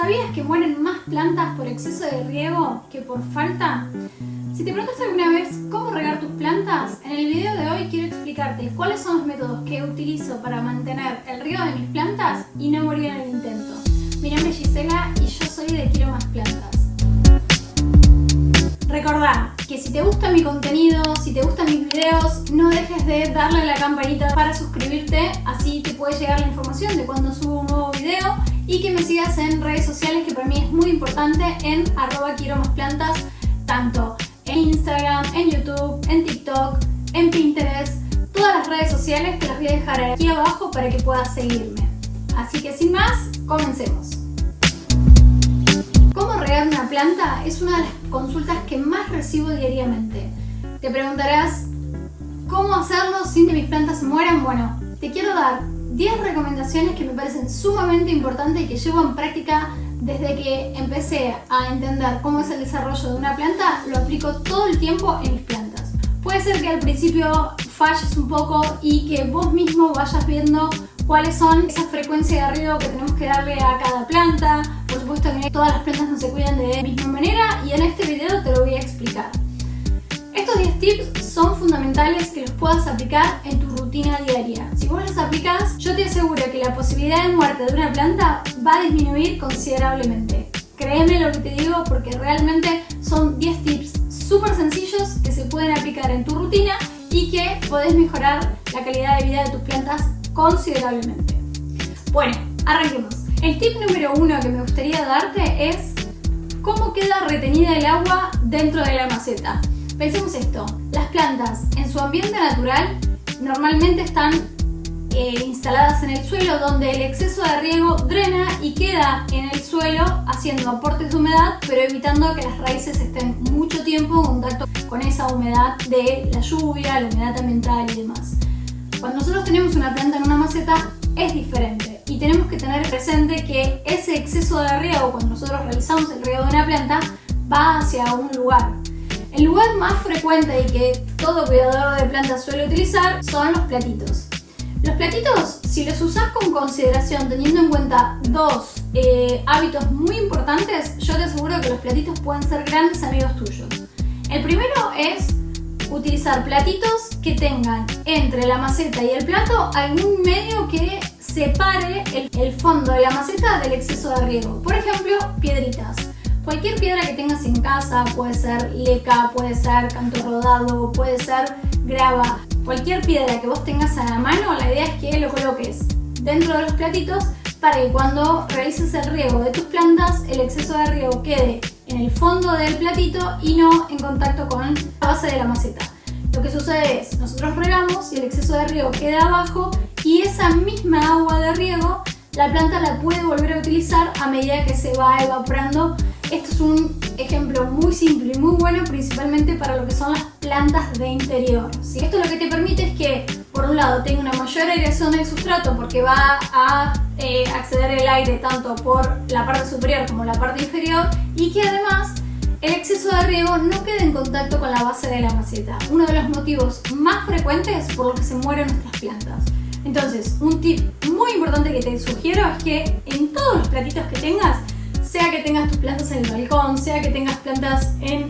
¿Sabías que mueren más plantas por exceso de riego que por falta? Si te preguntaste alguna vez cómo regar tus plantas, en el video de hoy quiero explicarte cuáles son los métodos que utilizo para mantener el riego de mis plantas y no morir en el intento. Mi nombre es Gisela y yo soy de Quiero Más Plantas. Recordá que si te gusta mi contenido, si te gustan mis videos, no dejes de darle a la campanita para suscribirte, así te puede llegar la información de cuando subo un nuevo video, y que me sigas en redes sociales, que para mí es muy importante, en @QuieroMásPlantas, tanto en Instagram, en YouTube, en TikTok, en Pinterest, todas las redes sociales te las voy a dejar aquí abajo para que puedas seguirme. Así que sin más, comencemos. ¿Cómo regar una planta? Es una de las consultas que más recibo diariamente. Te preguntarás, ¿cómo hacerlo sin que mis plantas se mueran? Bueno, te quiero dar 10 recomendaciones que me parecen sumamente importantes y que llevo en práctica desde que empecé a entender cómo es el desarrollo de una planta. Lo aplico todo el tiempo en mis plantas. Puede ser que al principio falles un poco y que vos mismo vayas viendo cuáles son esas frecuencias de riego que tenemos que darle a cada planta. Por supuesto que todas las plantas no se cuidan de la misma manera y en este video te lo voy a explicar. Estos 10 tips son fundamentales que los puedas aplicar en tu rutina diaria. Si vos los aplicas, yo te aseguro que la posibilidad de muerte de una planta va a disminuir considerablemente. Créeme lo que te digo, porque realmente son 10 tips súper sencillos que se pueden aplicar en tu rutina y que podés mejorar la calidad de vida de tus plantas considerablemente. Bueno, arranquemos. El tip número 1 que me gustaría darte es cómo queda retenida el agua dentro de la maceta. Pensemos esto, las plantas en su ambiente natural normalmente están instaladas en el suelo, donde el exceso de riego drena y queda en el suelo haciendo aportes de humedad, pero evitando que las raíces estén mucho tiempo en contacto con esa humedad de la lluvia, la humedad ambiental y demás. Cuando nosotros tenemos una planta en una maceta es diferente y tenemos que tener presente que ese exceso de riego, cuando nosotros realizamos el riego de una planta, va hacia un lugar. El lugar más frecuente y que todo cuidador de plantas suele utilizar son los platitos. Los platitos, si los usás con consideración, teniendo en cuenta dos hábitos muy importantes, yo te aseguro que los platitos pueden ser grandes amigos tuyos. El primero es utilizar platitos que tengan entre la maceta y el plato algún medio que separe el fondo de la maceta del exceso de riego. Por ejemplo, piedritas. Cualquier piedra que tengas en casa, puede ser leca, puede ser canto rodado, puede ser grava. Cualquier piedra que vos tengas a la mano, la idea es que lo coloques dentro de los platitos para que cuando realices el riego de tus plantas, el exceso de riego quede en el fondo del platito y no en contacto con la base de la maceta. Lo que sucede es, nosotros regamos y el exceso de riego queda abajo y esa misma agua de riego la planta la puede volver a utilizar a medida que se va evaporando. Esto es un ejemplo muy simple y muy bueno, principalmente para lo que son las plantas de interior, ¿sí? Esto lo que te permite es que, por un lado, tenga una mayor aireación del sustrato porque va a acceder el aire tanto por la parte superior como la parte inferior, y que además el exceso de riego no quede en contacto con la base de la maceta. Uno de los motivos más frecuentes por los que se mueren nuestras plantas. Entonces, un tip muy importante que te sugiero es que en todos los platitos que tengas, sea que tengas tus plantas en el balcón, sea que tengas plantas en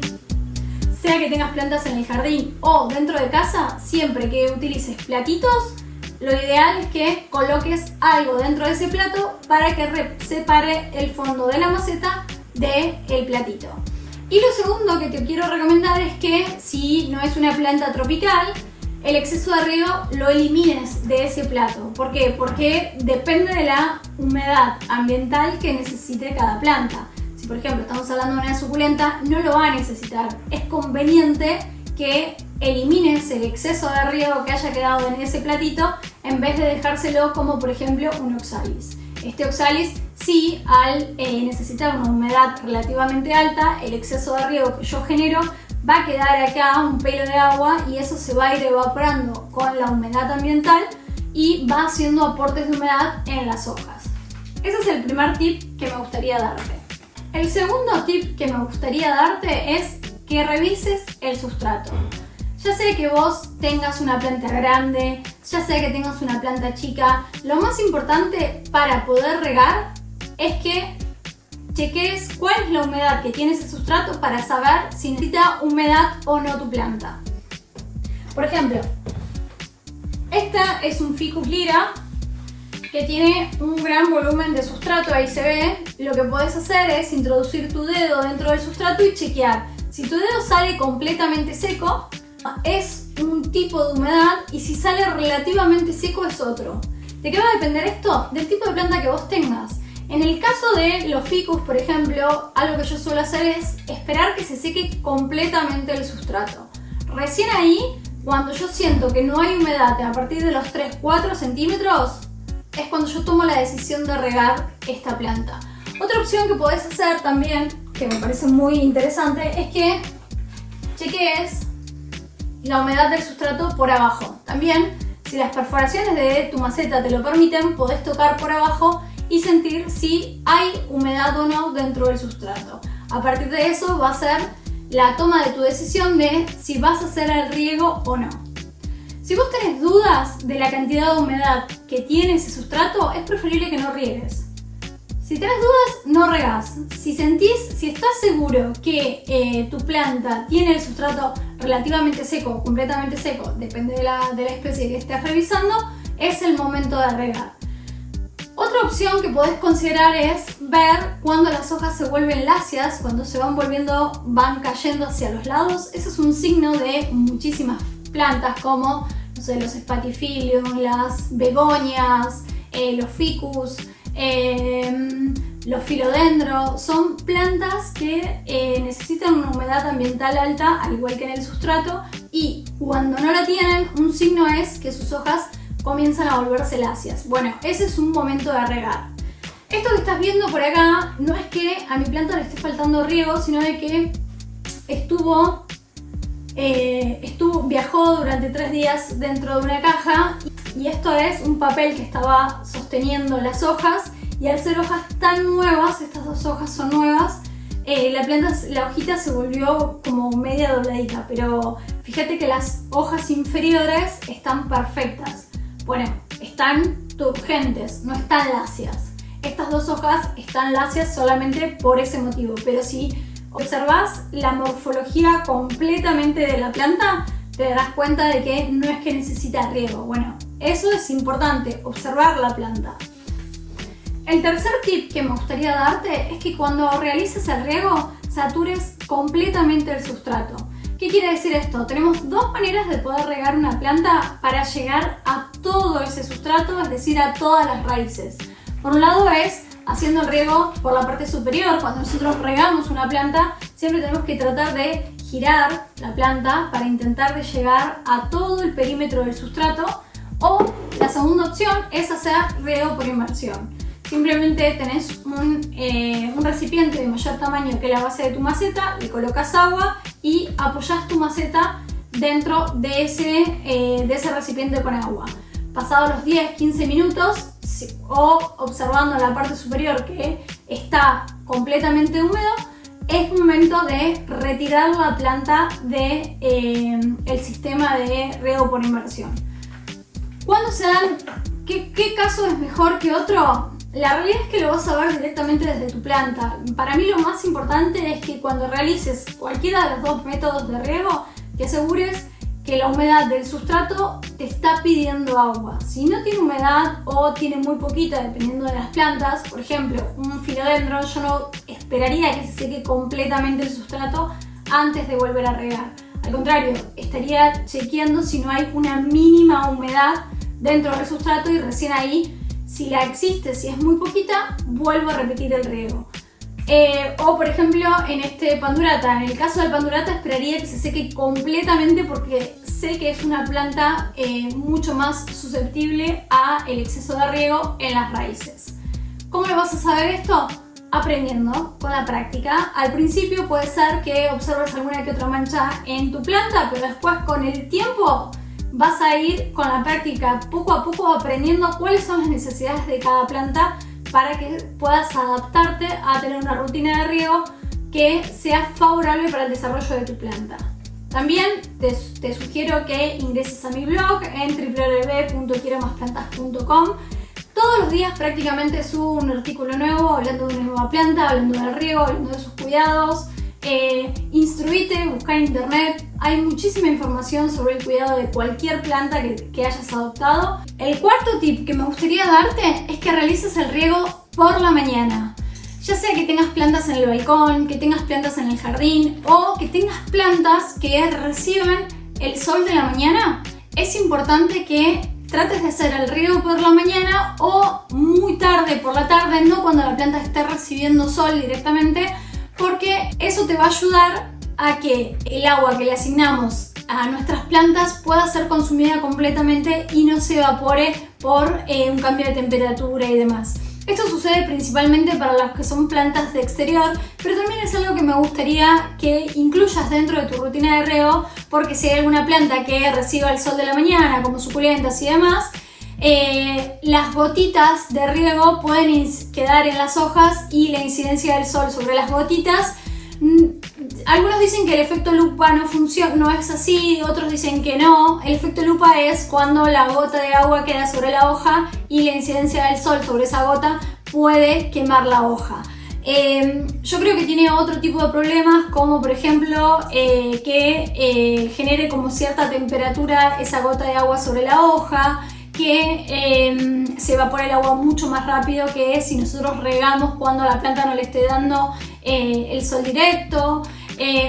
el jardín o dentro de casa, siempre que utilices platitos, lo ideal es que coloques algo dentro de ese plato para que separe el fondo de la maceta del platito. Y lo segundo que te quiero recomendar es que, si no es una planta tropical, el exceso de riego lo elimines de ese plato. ¿Por qué? Porque depende de la humedad ambiental que necesite cada planta. Si por ejemplo estamos hablando de una suculenta, no lo va a necesitar. Es conveniente que elimines el exceso de riego que haya quedado en ese platito en vez de dejárselo como por ejemplo un oxalis. Este oxalis, sí, al necesitar una humedad relativamente alta, el exceso de riego que yo genero va a quedar acá un pelo de agua y eso se va a ir evaporando con la humedad ambiental y va haciendo aportes de humedad en las hojas. Ese es el primer tip que me gustaría darte. El segundo tip que me gustaría darte es que revises el sustrato. Ya sea que vos tengas una planta grande, ya sea que tengas una planta chica, lo más importante para poder regar es que cheques cuál es la humedad que tiene ese sustrato para saber si necesita humedad o no tu planta. Por ejemplo, esta es un Ficus lyra que tiene un gran volumen de sustrato, ahí se ve. Lo que podés hacer es introducir tu dedo dentro del sustrato y chequear. Si tu dedo sale completamente seco, es un tipo de humedad, y si sale relativamente seco es otro. ¿De qué va a depender esto? Del tipo de planta que vos tengas. En el caso de los ficus, por ejemplo, algo que yo suelo hacer es esperar que se seque completamente el sustrato. Recién ahí, cuando yo siento que no hay humedad a partir de los 3-4 centímetros, es cuando yo tomo la decisión de regar esta planta. Otra opción que podés hacer también, que me parece muy interesante, es que cheques la humedad del sustrato por abajo. También, si las perforaciones de tu maceta te lo permiten, podés tocar por abajo y sentir si hay humedad o no dentro del sustrato. A partir de eso va a ser la toma de tu decisión de si vas a hacer el riego o no. Si vos tenés dudas de la cantidad de humedad que tiene ese sustrato, es preferible que no riegues. Si tenés dudas, no regás. Si estás seguro que tu planta tiene el sustrato relativamente seco o completamente seco, depende de la especie que estés revisando, es el momento de regar. Otra opción que podés considerar es ver cuando las hojas se vuelven lacias, cuando se van cayendo hacia los lados. Ese es un signo de muchísimas plantas como, no sé, los Spathiphyllum, las begonias, los ficus, los philodendros. Son plantas que necesitan una humedad ambiental alta, al igual que en el sustrato, y cuando no la tienen, un signo es que sus hojas comienzan a volverse lacias. Bueno, ese es un momento de regar. Esto que estás viendo por acá no es que a mi planta le esté faltando riego, sino de que viajó durante 3 días dentro de una caja, y esto es un papel que estaba sosteniendo las hojas, y al ser hojas tan nuevas, estas 2 hojas son nuevas, la hojita se volvió como media dobladita, pero fíjate que las hojas inferiores están perfectas. Bueno, están turgentes, no están lacias. Estas 2 hojas están lacias solamente por ese motivo, pero si observas la morfología completamente de la planta, te darás cuenta de que no es que necesita riego. Bueno, eso es importante, observar la planta. El tercer tip que me gustaría darte es que cuando realices el riego, satures completamente el sustrato. ¿Qué quiere decir esto? Tenemos 2 maneras de poder regar una planta para llegar a todo ese sustrato, es decir, a todas las raíces. Por un lado es haciendo el riego por la parte superior. Cuando nosotros regamos una planta, siempre tenemos que tratar de girar la planta para intentar de llegar a todo el perímetro del sustrato. O la segunda opción es hacer riego por inmersión. Simplemente tenés un recipiente de mayor tamaño que la base de tu maceta, le colocas agua y apoyás tu maceta dentro de ese recipiente con agua. Pasados los 10-15 minutos, o observando la parte superior que está completamente húmedo, es momento de retirar la planta del sistema de riego por inmersión. ¿Cuándo se dan? ¿Qué caso es mejor que otro? La realidad es que lo vas a ver directamente desde tu planta. Para mí lo más importante es que cuando realices cualquiera de los 2 métodos de riego, te asegures que la humedad del sustrato te está pidiendo agua. Si no tiene humedad o tiene muy poquita, dependiendo de las plantas, por ejemplo, un philodendron, yo no esperaría que se seque completamente el sustrato antes de volver a regar. Al contrario, estaría chequeando si no hay una mínima humedad dentro del sustrato, y recién ahí, si la existe, si es muy poquita, vuelvo a repetir el riego. O por ejemplo en este Pandurata, en el caso del Pandurata esperaría que se seque completamente, porque sé que es una planta mucho más susceptible al exceso de riego en las raíces. ¿Cómo lo vas a saber esto? Aprendiendo con la práctica. Al principio puede ser que observes alguna que otra mancha en tu planta, pero después con el tiempo vas a ir con la práctica poco a poco aprendiendo cuáles son las necesidades de cada planta para que puedas adaptarte a tener una rutina de riego que sea favorable para el desarrollo de tu planta. También te sugiero que ingreses a mi blog en www.quieromasplantas.com Todos los días prácticamente subo un artículo nuevo hablando de una nueva planta, hablando del riego, hablando de sus cuidados. Instruite, busca en internet, hay muchísima información sobre el cuidado de cualquier planta que hayas adoptado. El cuarto tip que me gustaría darte es que realices el riego por la mañana. Ya sea que tengas plantas en el balcón, que tengas plantas en el jardín o que tengas plantas que reciben el sol de la mañana, es importante que trates de hacer el riego por la mañana o muy tarde por la tarde, no cuando la planta esté recibiendo sol directamente, porque eso te va a ayudar a que el agua que le asignamos a nuestras plantas pueda ser consumida completamente y no se evapore por un cambio de temperatura y demás. Esto sucede principalmente para las que son plantas de exterior, pero también es algo que me gustaría que incluyas dentro de tu rutina de riego, porque si hay alguna planta que reciba el sol de la mañana, como suculentas y demás, las gotitas de riego pueden quedar en las hojas y la incidencia del sol sobre las gotitas. Algunos dicen que el efecto lupa no es así, otros dicen que no. El efecto lupa es cuando la gota de agua queda sobre la hoja y la incidencia del sol sobre esa gota puede quemar la hoja. Yo creo que tiene otro tipo de problemas, como por ejemplo que genere como cierta temperatura esa gota de agua sobre la hoja, que se evapora el agua mucho más rápido que si nosotros regamos cuando la planta no le esté dando el sol directo.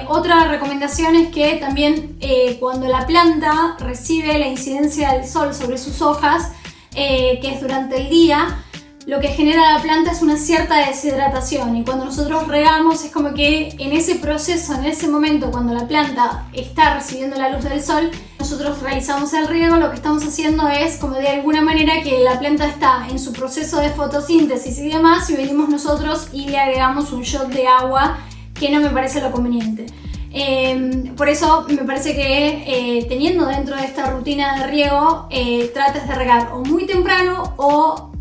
Otra recomendación es que también cuando la planta recibe la incidencia del sol sobre sus hojas, que es durante el día, lo que genera la planta es una cierta deshidratación, y cuando nosotros regamos es como que en ese proceso, en ese momento cuando la planta está recibiendo la luz del sol, nosotros realizamos el riego. Lo que estamos haciendo es como de alguna manera que la planta está en su proceso de fotosíntesis y demás, y venimos nosotros y le agregamos un shot de agua, que no me parece lo conveniente. Por eso me parece que teniendo dentro de esta rutina de riego, trates de regar o muy temprano o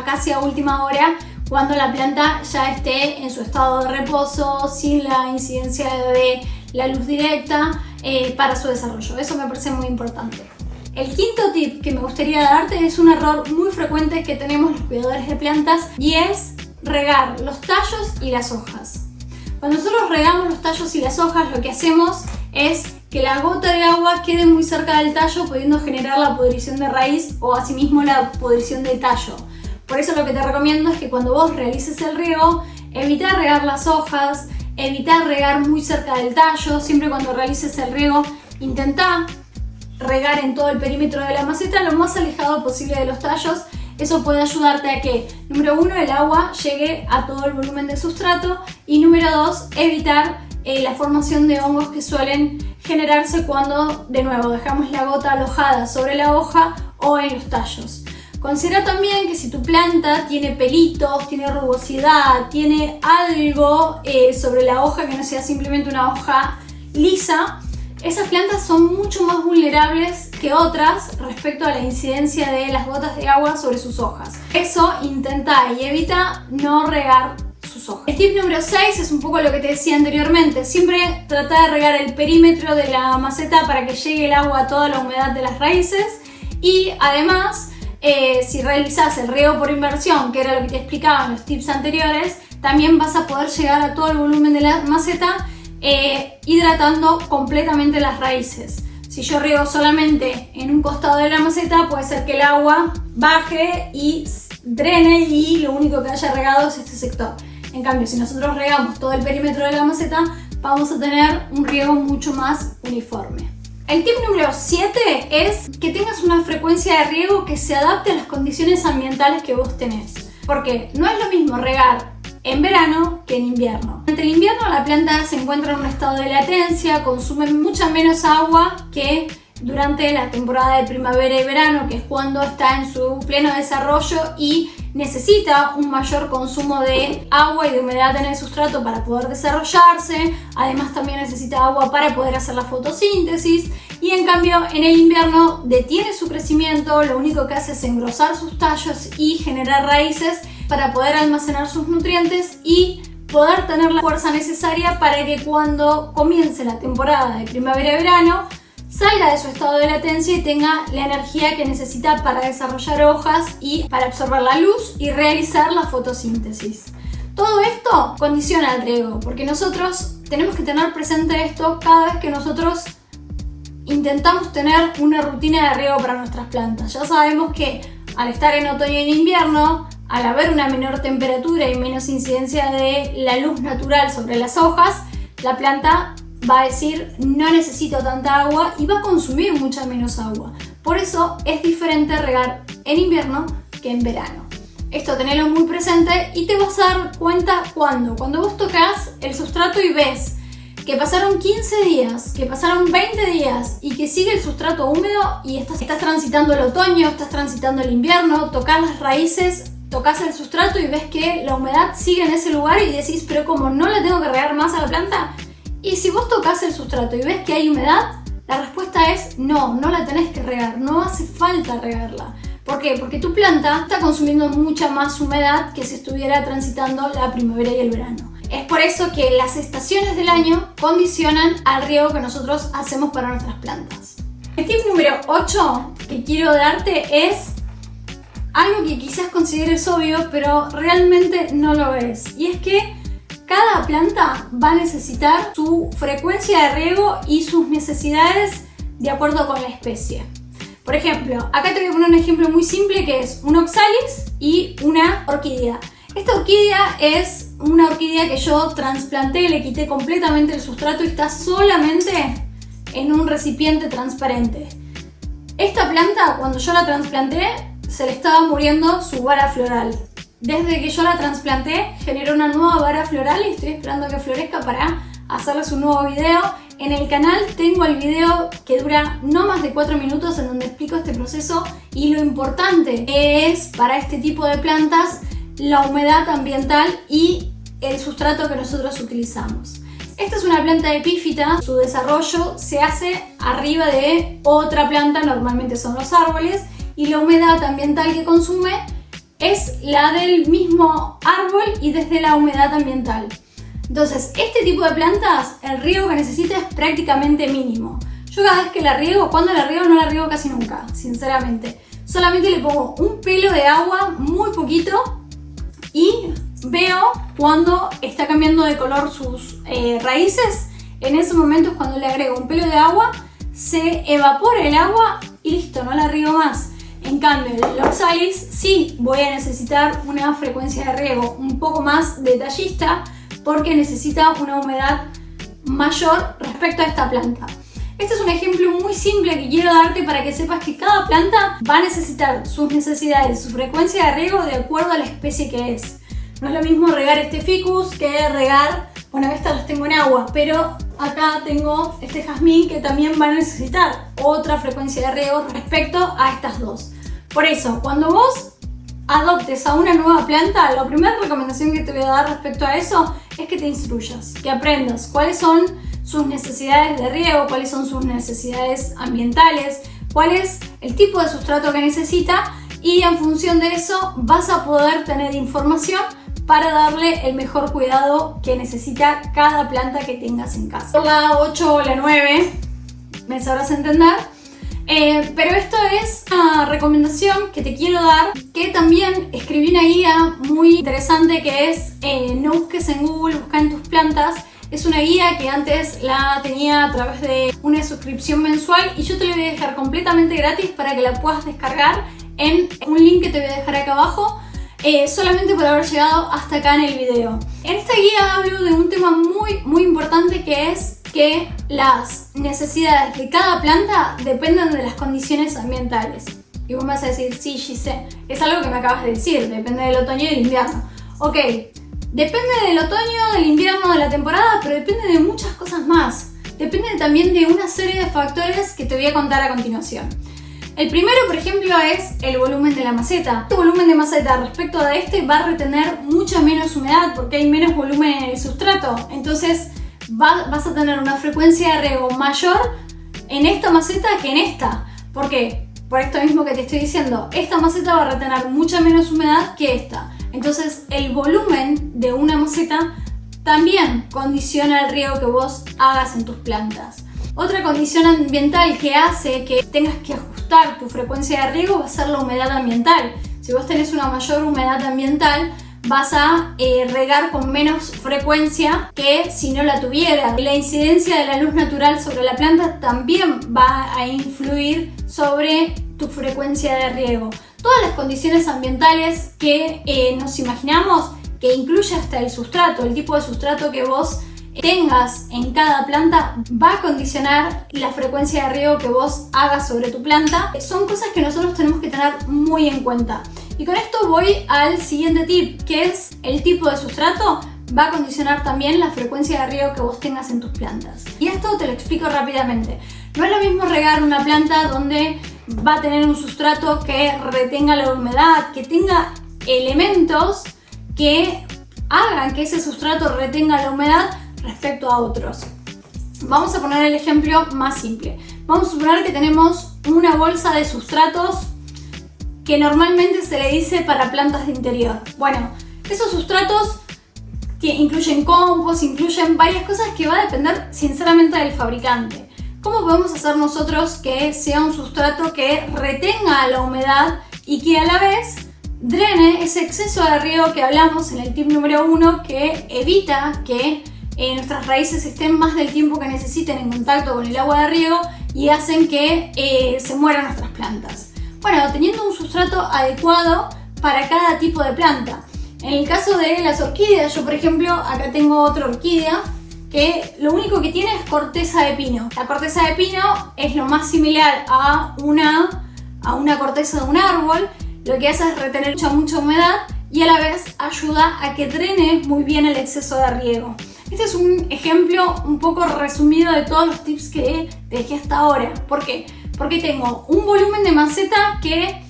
casi a última hora, cuando la planta ya esté en su estado de reposo, sin la incidencia de la luz directa, para su desarrollo. Eso me parece muy importante. El quinto tip que me gustaría darte es un error muy frecuente que tenemos los cuidadores de plantas, y es regar los tallos y las hojas. Cuando nosotros regamos los tallos y las hojas, lo que hacemos es que la gota de agua quede muy cerca del tallo, pudiendo generar la pudrición de raíz o asimismo la pudrición del tallo. Por eso lo que te recomiendo es que cuando vos realices el riego, evita regar las hojas, evita regar muy cerca del tallo. Siempre cuando realices el riego, intenta regar en todo el perímetro de la maceta, lo más alejado posible de los tallos. Eso puede ayudarte a que, número uno, el agua llegue a todo el volumen del sustrato, y número dos, evitar la formación de hongos que suelen generarse cuando, de nuevo, dejamos la gota alojada sobre la hoja o en los tallos. Considera también que si tu planta tiene pelitos, tiene rugosidad, tiene algo sobre la hoja que no sea simplemente una hoja lisa, esas plantas son mucho más vulnerables que otras respecto a la incidencia de las gotas de agua sobre sus hojas. Eso intenta y evita no regar sus hojas. El tip número 6 es un poco lo que te decía anteriormente. Siempre trata de regar el perímetro de la maceta para que llegue el agua a toda la humedad de las raíces, y además si realizas el riego por inversión, que era lo que te explicaba en los tips anteriores, también vas a poder llegar a todo el volumen de la maceta, hidratando completamente las raíces. Si yo riego solamente en un costado de la maceta, puede ser que el agua baje y drene y lo único que haya regado es este sector. En cambio, si nosotros regamos todo el perímetro de la maceta, vamos a tener un riego mucho más uniforme. El tip número 7 es que tengas una frecuencia de riego que se adapte a las condiciones ambientales que vos tenés. Porque no es lo mismo regar en verano que en invierno. Durante el invierno la planta se encuentra en un estado de latencia, consume mucha menos agua que durante la temporada de primavera y verano, que es cuando está en su pleno desarrollo y necesita un mayor consumo de agua y de humedad en el sustrato para poder desarrollarse. Además también necesita agua para poder hacer la fotosíntesis, y en cambio en el invierno detiene su crecimiento, lo único que hace es engrosar sus tallos y generar raíces para poder almacenar sus nutrientes y poder tener la fuerza necesaria para que cuando comience la temporada de primavera y verano salga de su estado de latencia y tenga la energía que necesita para desarrollar hojas y para absorber la luz y realizar la fotosíntesis. Todo esto condiciona el riego, porque nosotros tenemos que tener presente esto cada vez que nosotros intentamos tener una rutina de riego para nuestras plantas. Ya sabemos que al estar en otoño y en invierno, al haber una menor temperatura y menos incidencia de la luz natural sobre las hojas, la planta va a decir no necesito tanta agua y va a consumir mucha menos agua. Por eso es diferente regar en invierno que en verano. Esto tenelo muy presente y te vas a dar cuenta cuando vos tocas el sustrato y ves que pasaron 15 días, que pasaron 20 días y que sigue el sustrato húmedo y estás transitando el otoño, estás transitando el invierno, tocas las raíces, tocas el sustrato y ves que la humedad sigue en ese lugar y decís, pero como no le tengo que regar más a la planta. Y si vos tocas el sustrato y ves que hay humedad, la respuesta es no, no la tenés que regar, no hace falta regarla. ¿Por qué? Porque tu planta está consumiendo mucha más humedad que si estuviera transitando la primavera y el verano. Es por eso que las estaciones del año condicionan al riego que nosotros hacemos para nuestras plantas. El tip número 8 que quiero darte es algo que quizás consideres obvio, pero realmente no lo es. Y es que cada planta va a necesitar su frecuencia de riego y sus necesidades de acuerdo con la especie. Por ejemplo, acá te voy a poner un ejemplo muy simple que es un oxalis y una orquídea. Esta orquídea es una orquídea que yo trasplanté, le quité completamente el sustrato y está solamente en un recipiente transparente. Esta planta, cuando yo la trasplanté, se le estaba muriendo su vara floral. Desde que yo la trasplanté, generó una nueva vara floral y estoy esperando a que florezca para hacerles un nuevo video. En el canal tengo el video que dura no más de 4 minutos en donde explico este proceso y lo importante es para este tipo de plantas la humedad ambiental y el sustrato que nosotros utilizamos. Esta es una planta epífita, su desarrollo se hace arriba de otra planta, normalmente son los árboles, y la humedad ambiental que consume es la del mismo árbol y desde la humedad ambiental. Entonces, este tipo de plantas, el riego que necesita es prácticamente mínimo. Yo cada vez que la riego, cuando la riego, no la riego casi nunca, sinceramente. Solamente le pongo un pelo de agua, muy poquito, y veo cuando está cambiando de color sus raíces. En ese momento es cuando le agrego un pelo de agua, se evapora el agua y listo, no la riego más. En cambio, el oxalis sí voy a necesitar una frecuencia de riego un poco más detallista porque necesita una humedad mayor respecto a esta planta. Este es un ejemplo muy simple que quiero darte para que sepas que cada planta va a necesitar sus necesidades, su frecuencia de riego de acuerdo a la especie que es. No es lo mismo regar este ficus que regar, bueno, estas las tengo en agua, pero acá tengo este jazmín que también va a necesitar otra frecuencia de riego respecto a estas dos. Por eso, cuando vos adoptes a una nueva planta, la primera recomendación que te voy a dar respecto a eso es que te instruyas, que aprendas cuáles son sus necesidades de riego, cuáles son sus necesidades ambientales, cuál es el tipo de sustrato que necesita y en función de eso vas a poder tener información para darle el mejor cuidado que necesita cada planta que tengas en casa. Por la 8 o la 9 me sabrás entender. Pero esto es una recomendación que te quiero dar, que también escribí una guía muy interesante que es no busques en Google, busca en tus plantas. Es una guía que antes la tenía a través de una suscripción mensual y yo te la voy a dejar completamente gratis para que la puedas descargar en un link que te voy a dejar acá abajo, solamente por haber llegado hasta acá en el video. En esta guía hablo de un tema muy importante que es que las necesidades de cada planta dependen de las condiciones ambientales. Y vos me vas a decir, sí, Gise, es algo que me acabas de decir, depende del otoño y del invierno. Ok, depende del otoño, del invierno, de la temporada, pero depende de muchas cosas más. Depende también de una serie de factores que te voy a contar a continuación. El primero, por ejemplo, es el volumen de la maceta. El volumen de maceta respecto a este va a retener mucha menos humedad porque hay menos volumen en el sustrato. Entonces vas a tener una frecuencia de riego mayor en esta maceta que en esta. ¿Por qué? Por esto mismo que te estoy diciendo. Esta maceta va a retener mucha menos humedad que esta. Entonces el volumen de una maceta también condiciona el riego que vos hagas en tus plantas. Otra condición ambiental que hace que tengas que ajustar tu frecuencia de riego va a ser la humedad ambiental. Si vos tenés una mayor humedad ambiental, vas a regar con menos frecuencia que si no la tuvieras. La incidencia de la luz natural sobre la planta también va a influir sobre tu frecuencia de riego. Todas las condiciones ambientales que nos imaginamos, que incluye hasta el sustrato, el tipo de sustrato que vos tengas en cada planta, va a condicionar la frecuencia de riego que vos hagas sobre tu planta. Son cosas que nosotros tenemos que tener muy en cuenta. Y con esto voy al siguiente tip, que es el tipo de sustrato va a condicionar también la frecuencia de riego que vos tengas en tus plantas. Y esto te lo explico rápidamente. No es lo mismo regar una planta donde va a tener un sustrato que retenga la humedad, que tenga elementos que hagan que ese sustrato retenga la humedad respecto a otros. Vamos a poner el ejemplo más simple. Vamos a suponer que tenemos una bolsa de sustratos que normalmente se le dice para plantas de interior. Bueno, esos sustratos que incluyen compost, incluyen varias cosas que va a depender sinceramente del fabricante. ¿Cómo podemos hacer nosotros que sea un sustrato que retenga la humedad y que a la vez drene ese exceso de riego que hablamos en el tip número 1, que evita que nuestras raíces estén más del tiempo que necesiten en contacto con el agua de riego y hacen que se mueran nuestras plantas? Bueno, teniendo un sustrato adecuado para cada tipo de planta. En el caso de las orquídeas, yo por ejemplo, acá tengo otra orquídea que lo único que tiene es corteza de pino. La corteza de pino es lo más similar a una corteza de un árbol. Lo que hace es retener mucha humedad y a la vez ayuda a que drene muy bien el exceso de riego. Este es un ejemplo un poco resumido de todos los tips que te dejé hasta ahora. ¿Por qué? Porque tengo un volumen de maceta que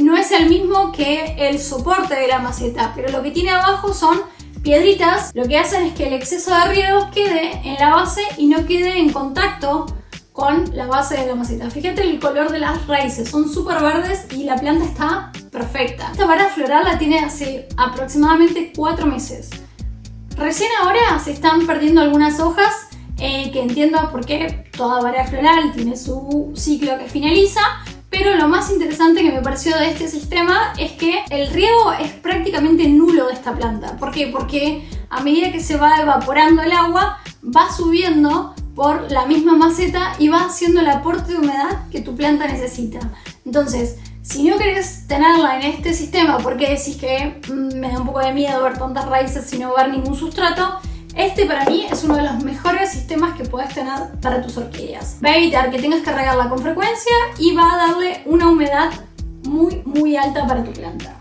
no es el mismo que el soporte de la maceta, pero lo que tiene abajo son piedritas. Lo que hacen es que el exceso de riego quede en la base y no quede en contacto con la base de la maceta. Fíjate el color de las raíces, son súper verdes y la planta está perfecta. Esta vara floral la tiene hace aproximadamente 4 meses. Recién ahora se están perdiendo algunas hojas, que entiendo por qué toda vara floral tiene su ciclo que finaliza, pero lo más interesante que me pareció de este sistema es que el riego es prácticamente nulo de esta planta. ¿Por qué? Porque a medida que se va evaporando el agua, va subiendo por la misma maceta y va haciendo el aporte de humedad que tu planta necesita. Entonces, si no querés tenerla en este sistema porque decís que me da un poco de miedo ver tantas raíces sin no ver ningún sustrato, este para mí es uno de los mejores sistemas que puedes tener para tus orquídeas. Va a evitar que tengas que regarla con frecuencia y va a darle una humedad muy alta para tu planta.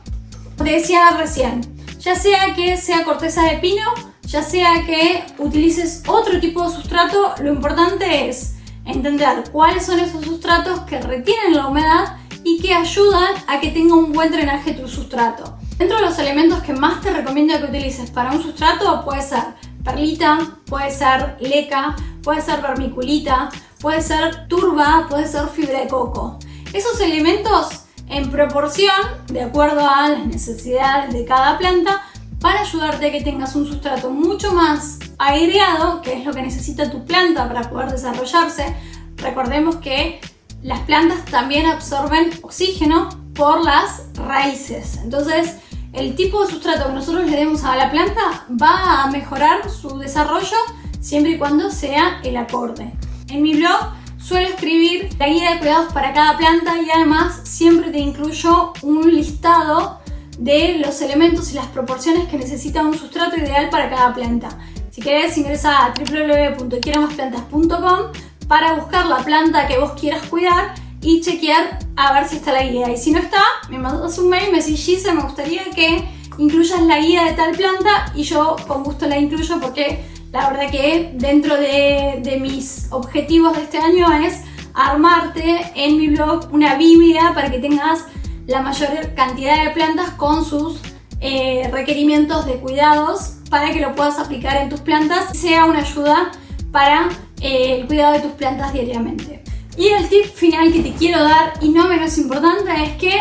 Como te decía recién, ya sea que sea corteza de pino, ya sea que utilices otro tipo de sustrato, lo importante es entender cuáles son esos sustratos que retienen la humedad y que ayudan a que tenga un buen drenaje tu sustrato. Dentro de los elementos que más te recomiendo que utilices para un sustrato puede ser perlita, puede ser leca, puede ser vermiculita, puede ser turba, puede ser fibra de coco. Esos elementos en proporción, de acuerdo a las necesidades de cada planta, van a ayudarte a que tengas un sustrato mucho más aireado, que es lo que necesita tu planta para poder desarrollarse. Recordemos que las plantas también absorben oxígeno por las raíces. Entonces, el tipo de sustrato que nosotros le demos a la planta va a mejorar su desarrollo siempre y cuando sea el acorde. En mi blog suelo escribir la guía de cuidados para cada planta y además siempre te incluyo un listado de los elementos y las proporciones que necesita un sustrato ideal para cada planta. Si querés, ingresa a www.quieromasplantas.com para buscar la planta que vos quieras cuidar y chequear a ver si está la guía. Y si no está, me mandas un mail y me decís: Gise, me gustaría que incluyas la guía de tal planta, y yo con gusto la incluyo, porque la verdad que dentro de mis objetivos de este año es armarte en mi blog una biblia para que tengas la mayor cantidad de plantas con sus requerimientos de cuidados para que lo puedas aplicar en tus plantas y sea una ayuda para el cuidado de tus plantas diariamente. Y el tip final que te quiero dar, y no menos importante, es que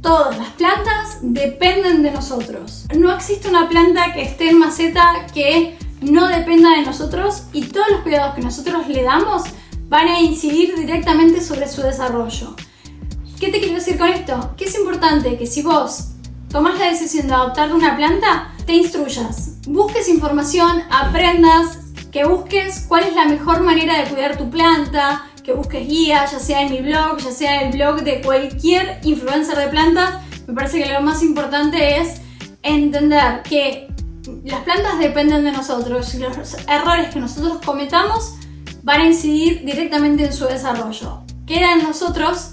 todas las plantas dependen de nosotros. No existe una planta que esté en maceta que no dependa de nosotros y todos los cuidados que nosotros le damos van a incidir directamente sobre su desarrollo. ¿Qué te quiero decir con esto? Que es importante que si vos tomás la decisión de adoptar una planta, te instruyas, busques información, aprendas, que busques cuál es la mejor manera de cuidar tu planta, que busques guías, ya sea en mi blog, ya sea en el blog de cualquier influencer de plantas. Me parece que lo más importante es entender que las plantas dependen de nosotros y los errores que nosotros cometamos van a incidir directamente en su desarrollo. Queda en nosotros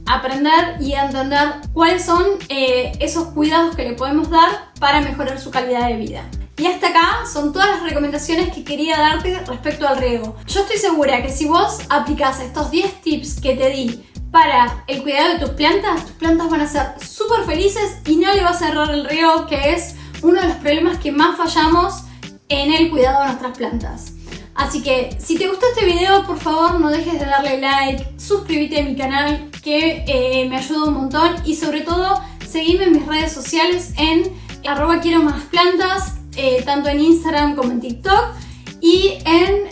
aprender y entender cuáles son esos cuidados que le podemos dar para mejorar su calidad de vida. Y hasta acá son todas las recomendaciones que quería darte respecto al riego. Yo estoy segura que si vos aplicás estos 10 tips que te di para el cuidado de tus plantas van a ser súper felices y no le vas a errar el riego, que es uno de los problemas que más fallamos en el cuidado de nuestras plantas. Así que si te gustó este video, por favor no dejes de darle like, suscríbete a mi canal que me ayuda un montón y sobre todo seguime en mis redes sociales en @quiero-más-plantas, tanto en Instagram como en TikTok. Y en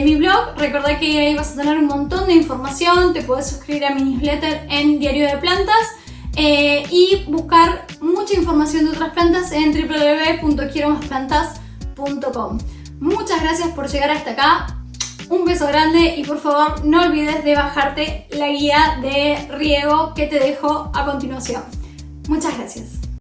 mi blog, recordá que ahí vas a tener un montón de información, te podés suscribir a mi newsletter en Diario de Plantas y buscar mucha información de otras plantas en www.quieromasplantas.com. Muchas gracias por llegar hasta acá, un beso grande y por favor no olvides de bajarte la guía de riego que te dejo a continuación. Muchas gracias.